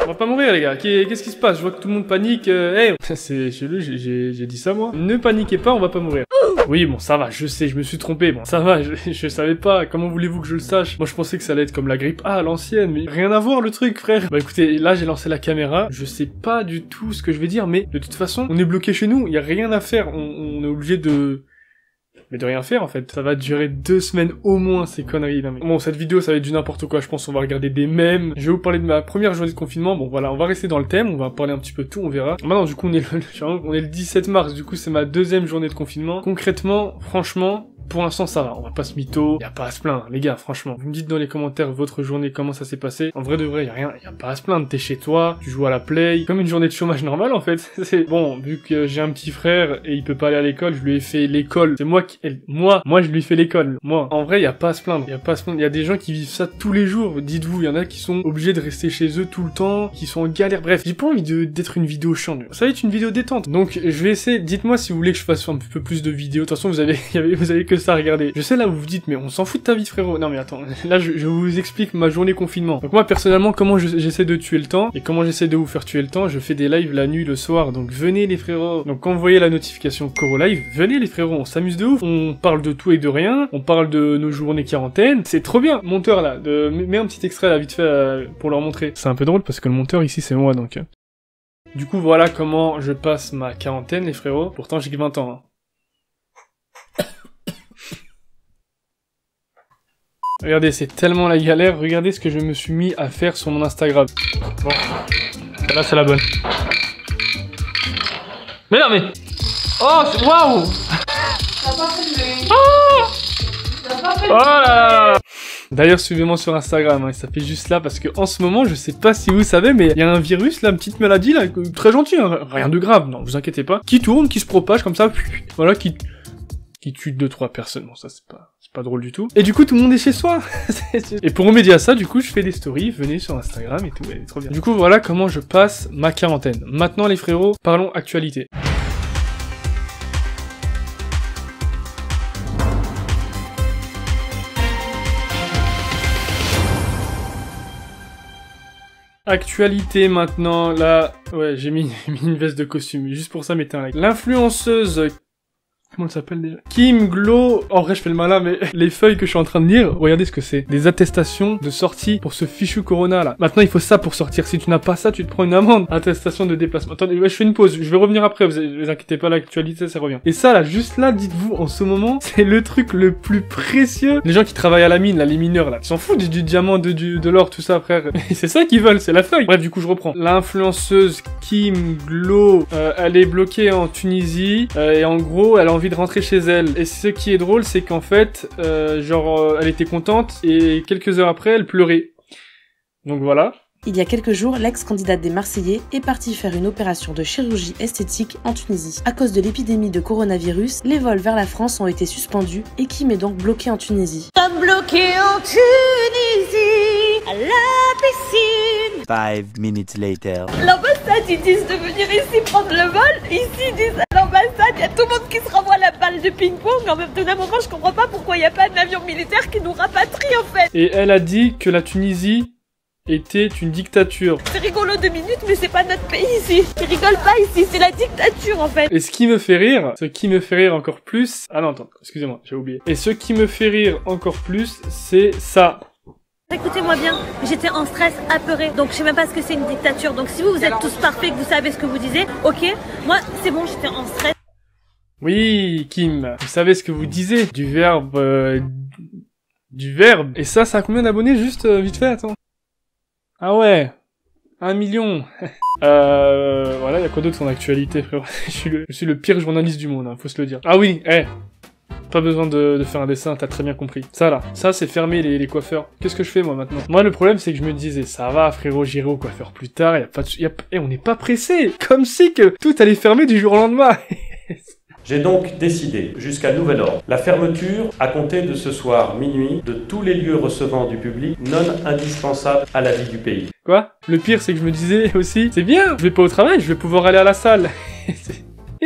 On va pas mourir les gars, qu'est-ce qui se passe? Je vois que tout le monde panique. Hey, c'est chelou, j'ai dit ça moi. Ne paniquez pas, on va pas mourir. Oui bon ça va, je sais, je me suis trompé. Bon ça va, je savais pas, comment voulez-vous que je le sache? Moi je pensais que ça allait être comme la grippe A à l'ancienne, mais rien à voir le truc frère. Bah écoutez, là j'ai lancé la caméra, je sais pas du tout ce que je vais dire, mais de toute façon, on est bloqué chez nous, y a rien à faire, on est obligé de... Mais de rien faire en fait, ça va durer 2 semaines au moins ces conneries là. Bon cette vidéo ça va être du n'importe quoi, je pense on va regarder des mèmes. Je vais vous parler de ma première journée de confinement, bon voilà on va rester dans le thème, on va parler un petit peu de tout, on verra. Maintenant du coup on est le 17 mars, du coup c'est ma 2e journée de confinement. Concrètement, franchement... Pour l'instant ça va, on va pas se mytho, y a pas à se plaindre, les gars, franchement. Vous me dites dans les commentaires votre journée, comment ça s'est passé. En vrai de vrai, y a pas à se plaindre, t'es chez toi, tu joues à la play, comme une journée de chômage normale en fait. C'est bon, vu que j'ai un petit frère et il peut pas aller à l'école, je lui ai fait l'école. C'est moi je lui fais l'école. Moi, en vrai, y a pas à se plaindre, y a des gens qui vivent ça tous les jours. Dites-vous, y en a qui sont obligés de rester chez eux tout le temps, qui sont en galère. Bref, j'ai pas envie d'être une vidéo chiante. Ça va être une vidéo détente. Donc je vais essayer, dites-moi si vous voulez que je fasse un peu plus de vidéos. De toute façon, vous avez que ça à regarder. Je sais là où vous vous dites mais on s'en fout de ta vie frérot. Non mais attends, là je vous explique ma journée confinement. Donc moi personnellement comment j'essaie de tuer le temps et comment j'essaie de vous faire tuer le temps, je fais des lives la nuit, le soir. Donc venez les frérots. Donc quand vous voyez la notification Coro Live, venez les frérots, on s'amuse de ouf. On parle de tout et de rien, on parle de nos journées quarantaine. C'est trop bien. Monteur là, mets un petit extrait là vite fait pour leur montrer. C'est un peu drôle parce que le monteur ici c'est moi donc. Du coup voilà comment je passe ma quarantaine les frérots. Pourtant j'ai que 20 ans. Hein. Regardez, c'est tellement la galère, regardez ce que je me suis mis à faire sur mon Instagram. Bon, là c'est la bonne. Mais non mais... Oh, waouh. T'as pas filmé. Oh, T'as pas fait. oh là là. D'ailleurs, suivez-moi sur Instagram, hein, ça fait juste là parce que en ce moment, je sais pas si vous savez, mais il y a un virus, là, une petite maladie, là, très gentil, hein, rien de grave, non, vous inquiétez pas, qui tourne, qui se propage comme ça, voilà, qui tue 2-3 personnes, bon ça c'est pas drôle du tout. Et du coup tout le monde est chez soi. Et pour remédier à ça, du coup je fais des stories, venez sur Instagram et tout, elle est trop bien. Du coup voilà comment je passe ma quarantaine. Maintenant les frérots, parlons actualité. Actualité maintenant, là, ouais j'ai mis une veste de costume, juste pour ça mettez un like. L'influenceuse... Comment elle s'appelle déjà? Kim Glow. En vrai, je fais le malin, mais les feuilles que je suis en train de lire, regardez ce que c'est. Des attestations de sortie pour ce fichu Corona, là. Maintenant, il faut ça pour sortir. Si tu n'as pas ça, tu te prends une amende. Attestation de déplacement. Attendez, ouais, je fais une pause. Je vais revenir après. Vous inquiétez pas, l'actualité, ça revient. Et ça, là, juste là, dites-vous, en ce moment, c'est le truc le plus précieux. Les gens qui travaillent à la mine, là, les mineurs, là, ils s'en foutent du diamant, de l'or, tout ça, frère. C'est ça qu'ils veulent, c'est la feuille. Bref, du coup, je reprends. L'influenceuse Kim Glow, elle est bloquée en Tunisie, et en gros, elle a envie de rentrer chez elle. Et ce qui est drôle, c'est qu'en fait, elle était contente et quelques heures après, elle pleurait. Donc voilà. Il y a quelques jours, l'ex-candidate des Marseillais est partie faire une opération de chirurgie esthétique en Tunisie. À cause de l'épidémie de coronavirus, les vols vers la France ont été suspendus et Kim est donc bloquée en Tunisie. Sommes bloqués en Tunisie, à la piscine. 5 minutes later. L'ambassade, ils disent de venir ici prendre le vol. Ici, ils disent à l'ambassade, il y a tout le monde qui se renvoie la balle de ping-pong. En même temps, d'un moment, je comprends pas pourquoi il n'y a pas d'avion militaire qui nous rapatrie, en fait. Et elle a dit que la Tunisie était une dictature. C'est rigolo 2 minutes, mais c'est pas notre pays ici. Ils rigolent pas ici, c'est la dictature, en fait. Et ce qui me fait rire encore plus... Ah non, attends, excusez-moi, j'ai oublié. Et ce qui me fait rire encore plus, c'est ça. Écoutez-moi bien, j'étais en stress, apeurée, donc je sais même pas ce que c'est une dictature. Donc si vous êtes tous parfaits, que vous savez ce que vous disiez, ok, moi c'est bon, j'étais en stress. Oui, Kim, vous savez ce que vous disiez, du verbe... Et ça a combien d'abonnés, juste vite fait, attends. Ah ouais, 1 million. Voilà, y a quoi d'autre en actualité, frère. Je suis le pire journaliste du monde, hein, faut se le dire. Ah oui, pas besoin de faire un dessin, t'as très bien compris. Ça là, ça c'est fermé les coiffeurs. Qu'est-ce que je fais moi maintenant? Moi le problème c'est que je me disais, ça va frérot, j'irai au coiffeur plus tard, on n'est pas pressé. Comme si que tout allait fermer du jour au lendemain. J'ai donc décidé, jusqu'à nouvel ordre, la fermeture, à compter de ce soir minuit, de tous les lieux recevant du public non indispensables à la vie du pays. Quoi? Le pire, c'est que je me disais aussi, c'est bien, je vais pas au travail, je vais pouvoir aller à la salle.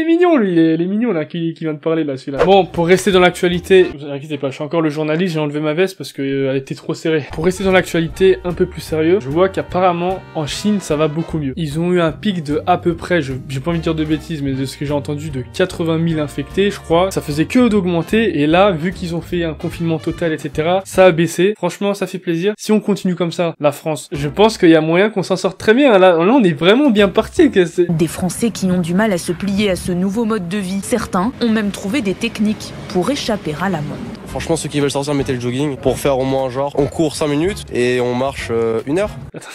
Il est mignon, lui, il est mignon, là, qui vient de parler, là, celui-là. Bon, pour rester dans l'actualité, vous inquiétez pas, je suis encore le journaliste, j'ai enlevé ma veste parce que elle était trop serrée. Pour rester dans l'actualité un peu plus sérieux, je vois qu'apparemment, en Chine, ça va beaucoup mieux. Ils ont eu un pic de à peu près, j'ai pas envie de dire de bêtises, mais de ce que j'ai entendu, de 80 000 infectés, je crois. Ça faisait que d'augmenter, et là, vu qu'ils ont fait un confinement total, etc., ça a baissé. Franchement, ça fait plaisir. Si on continue comme ça, la France, je pense qu'il y a moyen qu'on s'en sorte très bien. Là, on est vraiment bien parti. Des Français qui ont du mal à se plier à ce nouveau mode de vie. Certains ont même trouvé des techniques pour échapper à la mode. Franchement, ceux qui veulent sortir, mettez le jogging pour faire au moins genre, on court 5 minutes et on marche 1 heure. Attends.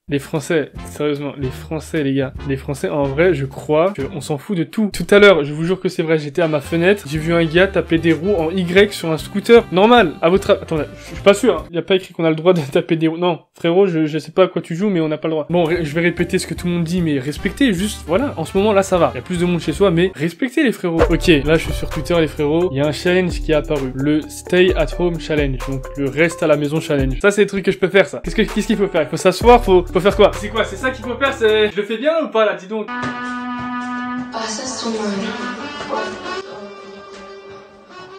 Les Français, sérieusement, les Français, les gars. Les Français, en vrai, je crois qu'on s'en fout de tout. Tout à l'heure, je vous jure que c'est vrai, j'étais à ma fenêtre, j'ai vu un gars taper des roues en Y sur un scooter. Normal, à votre... Attendez, je suis pas sûr, hein. Il y a pas écrit qu'on a le droit de taper des roues. Non, frérot, je sais pas à quoi tu joues, mais on n'a pas le droit. Bon, je vais répéter ce que tout le monde dit, mais respectez, juste, voilà, en ce moment, là, ça va. Il y a plus de monde chez soi, mais respectez les frérots. Ok, là, je suis sur Twitter, les frérots. Il y a un challenge qui est apparu. Le Stay at Home Challenge. Donc, le reste à la maison challenge. Ça, c'est des trucs que je peux faire, ça. Qu'est-ce qu'il faut faire? Il faut s'asseoir, faut faire quoi? C'est quoi? C'est ça qu'il faut faire, c'est... Je le fais bien ou pas, là, dis donc? Ah, ça, c'est ton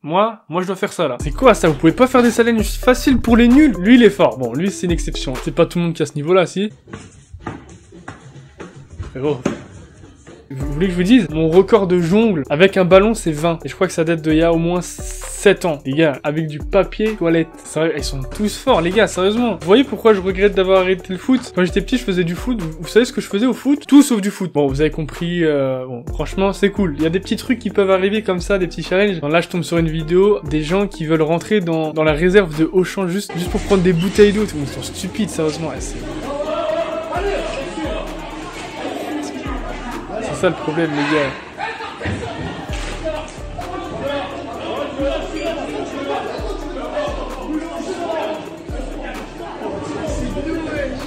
Moi, je dois faire ça, là. C'est quoi, ça? Vous pouvez pas faire des challenges faciles pour les nuls? Lui, il est fort. Bon, lui, c'est une exception. C'est pas tout le monde qui a ce niveau-là, si? Frérot... Vous voulez que je vous dise? Mon record de jongle avec un ballon, c'est 20. Et je crois que ça date d'il y a au moins 7 ans. Les gars, avec du papier toilette. Sérieux, ils sont tous forts, les gars, sérieusement. Vous voyez pourquoi je regrette d'avoir arrêté le foot? Quand j'étais petit, je faisais du foot. Vous savez ce que je faisais au foot? Tout sauf du foot. Bon, vous avez compris. Bon, franchement, c'est cool. Il y a des petits trucs qui peuvent arriver comme ça, des petits challenges. Là, je tombe sur une vidéo des gens qui veulent rentrer dans la réserve de Auchan juste pour prendre des bouteilles d'eau. Ils sont stupides, sérieusement. C'est ça le problème, les gars.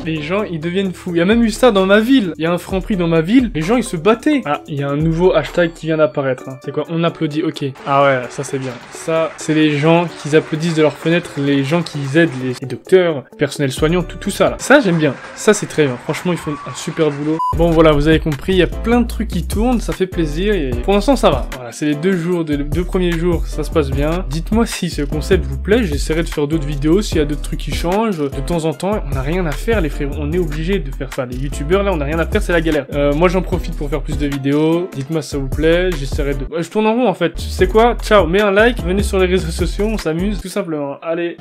Les gens, ils deviennent fous. Il y a même eu ça dans ma ville. Il y a un Franprix dans ma ville. Les gens, ils se battaient. Ah, il y a un nouveau hashtag qui vient d'apparaître. Hein. C'est quoi? On applaudit. Ok. Ah ouais, ça c'est bien. Ça, c'est les gens qui applaudissent de leur fenêtre, les gens qui aident les docteurs, les personnels soignants, tout ça là. Ça, j'aime bien. Ça, c'est très bien. Franchement, ils font un super boulot. Bon, voilà, vous avez compris. Il y a plein de trucs qui tournent. Ça fait plaisir. Et pour l'instant, ça va. Voilà, c'est les 2 premiers jours. Ça se passe bien. Dites-moi si ce concept vous plaît. J'essaierai de faire d'autres vidéos. S'il y a d'autres trucs qui changent. De temps en temps, on n'a rien à faire, les frères. On est obligé de faire ça. Les youtubeurs, là, on n'a rien à faire, c'est la galère. Moi, j'en profite pour faire plus de vidéos. Dites-moi si ça vous plaît. J'essaierai de... je tourne en rond, en fait. Tu sais quoi? Ciao, mets un like, venez sur les réseaux sociaux, on s'amuse, tout simplement. Allez.